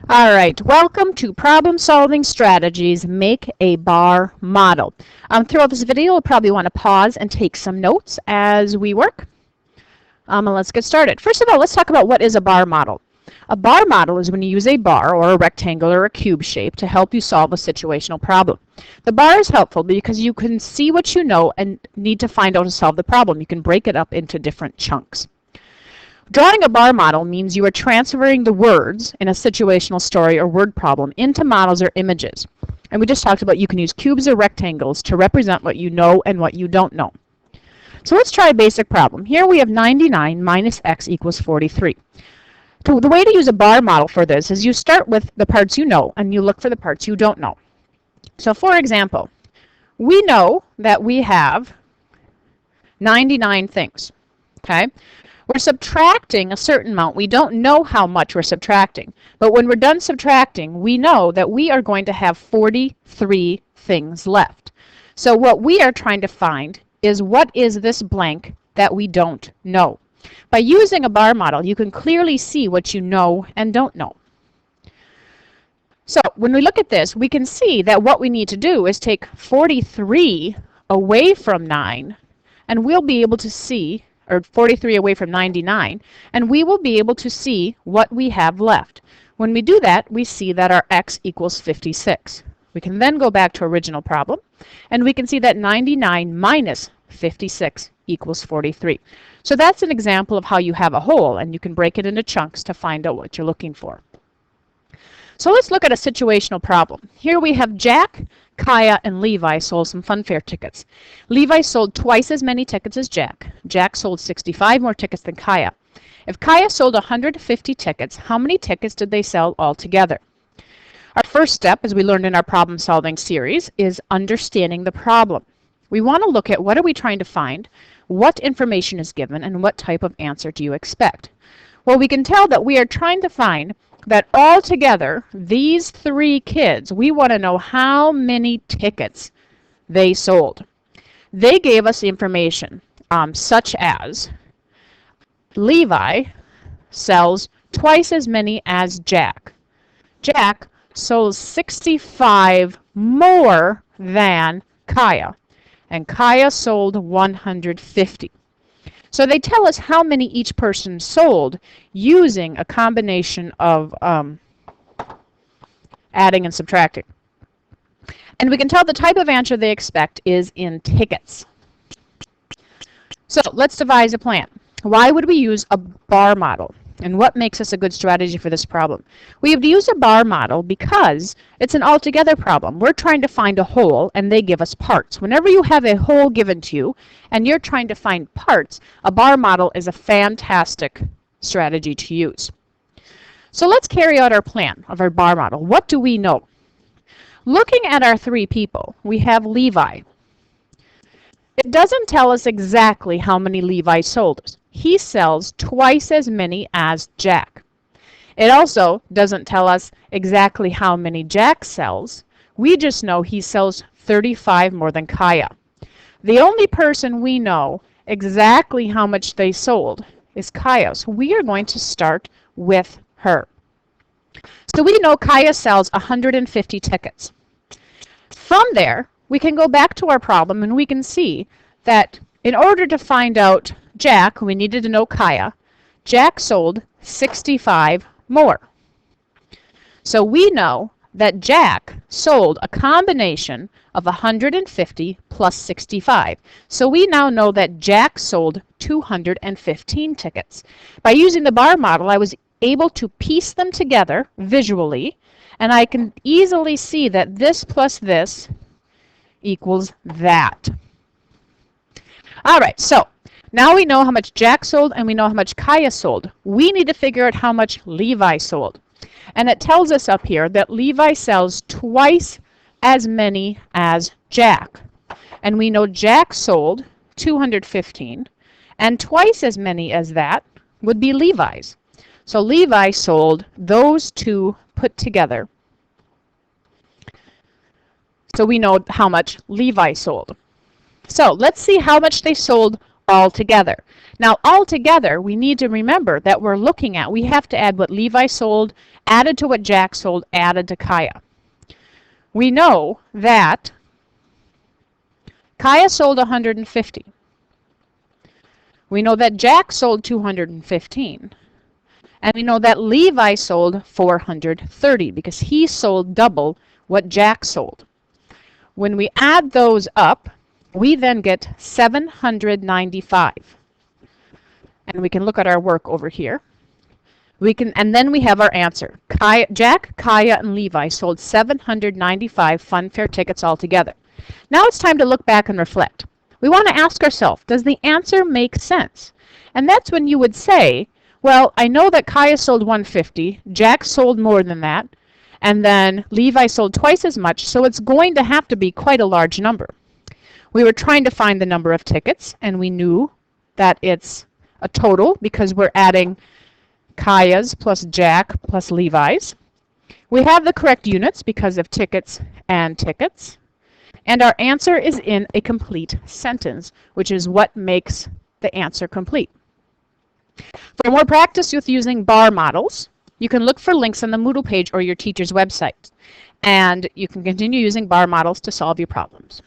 All right, welcome to Problem Solving Strategies Make a Bar Model. Throughout this video, you'll probably want to pause and take some notes as we work. And let's get started. First of all, let's talk about what is a bar model. A bar model is when you use a bar or a rectangle or a cube shape to help you solve a situational problem. The bar is helpful because you can see what you know and need to find out to solve the problem. You can break it up into different chunks. Drawing a bar model means you are transferring the words in a situational story or word problem into models or images. And we just talked about you can use cubes or rectangles to represent what you know and what you don't know. So let's try a basic problem. Here we have 99 minus x equals 43. So the way to use a bar model for this is you start with the parts you know and you look for the parts you don't know. So for example, we know that we have 99 things. Okay? We're subtracting a certain amount. We don't know how much we're subtracting. But when we're done subtracting, we know that we are going to have 43 things left. So what we are trying to find is what is this blank that we don't know. By using a bar model, you can clearly see what you know and don't know. So when we look at this, we can see that what we need to do is take 43 away from 9, and we'll be able to see, or 43 away from 99, and we will be able to see what we have left. When we do that, we see that our x equals 56. We can then go back to original problem, and we can see that 99 minus 56 equals 43. So that's an example of how you have a whole, and you can break it into chunks to find out what you're looking for. So let's look at a situational problem. Here we have Jack, Kaya, and Levi sold some funfair tickets. Levi sold twice as many tickets as Jack. Jack sold 65 more tickets than Kaya. If Kaya sold 150 tickets, how many tickets did they sell altogether? Our first step, as we learned in our problem solving series, is understanding the problem. We want to look at what are we trying to find, what information is given, and what type of answer do you expect. Well, we can tell that we are trying to find that altogether, these three kids, we want to know how many tickets they sold. They gave us information such as Levi sells twice as many as Jack. Jack sold 65 more than Kaya, and Kaya sold 150. So they tell us how many each person sold using a combination of adding and subtracting. And we can tell the type of answer they expect is in tickets. So let's devise a plan. Why would we use a bar model? And what makes us a good strategy for this problem? We have to use a bar model because it's an altogether problem. We're trying to find a whole, and they give us parts. Whenever you have a whole given to you, and you're trying to find parts, a bar model is a fantastic strategy to use. So let's carry out our plan of our bar model. What do we know? Looking at our three people, we have Levi. It doesn't tell us exactly how many Levi sold. He sells twice as many as Jack. It also doesn't tell us exactly how many Jack sells. We just know he sells 35 more than Kaya. The only person we know exactly how much they sold is Kaya. So we are going to start with her. So we know Kaya sells 150 tickets. From there, we can go back to our problem and we can see that in order to find out Jack, we needed to know Kaya. Jack sold 65 more. So we know that Jack sold a combination of 150 plus 65. So we now know that Jack sold 215 tickets. By using the bar model, I was able to piece them together visually, and I can easily see that this plus this equals that. All right, so now we know how much Jack sold and we know how much Kaya sold. We need to figure out how much Levi sold. And it tells us up here that Levi sells twice as many as Jack. And we know Jack sold 215, and twice as many as that would be Levi's. So Levi sold those two put together. So we know how much Levi sold. So let's see how much they sold all together. Now, all together, we need to remember that we're looking at, we have to add what Levi sold, added to what Jack sold, added to Kaya. We know that Kaya sold 150. We know that Jack sold 215. And we know that Levi sold 430 because he sold double what Jack sold. When we add those up, we then get 795. And we can look at our work over here. And then we have our answer. Jack, Kaya, and Levi sold 795 funfair tickets altogether. Now it's time to look back and reflect. We want to ask ourselves, does the answer make sense? And that's when you would say, well, I know that Kaya sold 150, Jack sold more than that, and then Levi sold twice as much, so it's going to have to be quite a large number. We were trying to find the number of tickets, and we knew that it's a total because we're adding Kaya's plus Jack plus Levi's. We have the correct units because of tickets and tickets. And our answer is in a complete sentence, which is what makes the answer complete. For more practice with using bar models, you can look for links on the Moodle page or your teacher's website. And you can continue using bar models to solve your problems.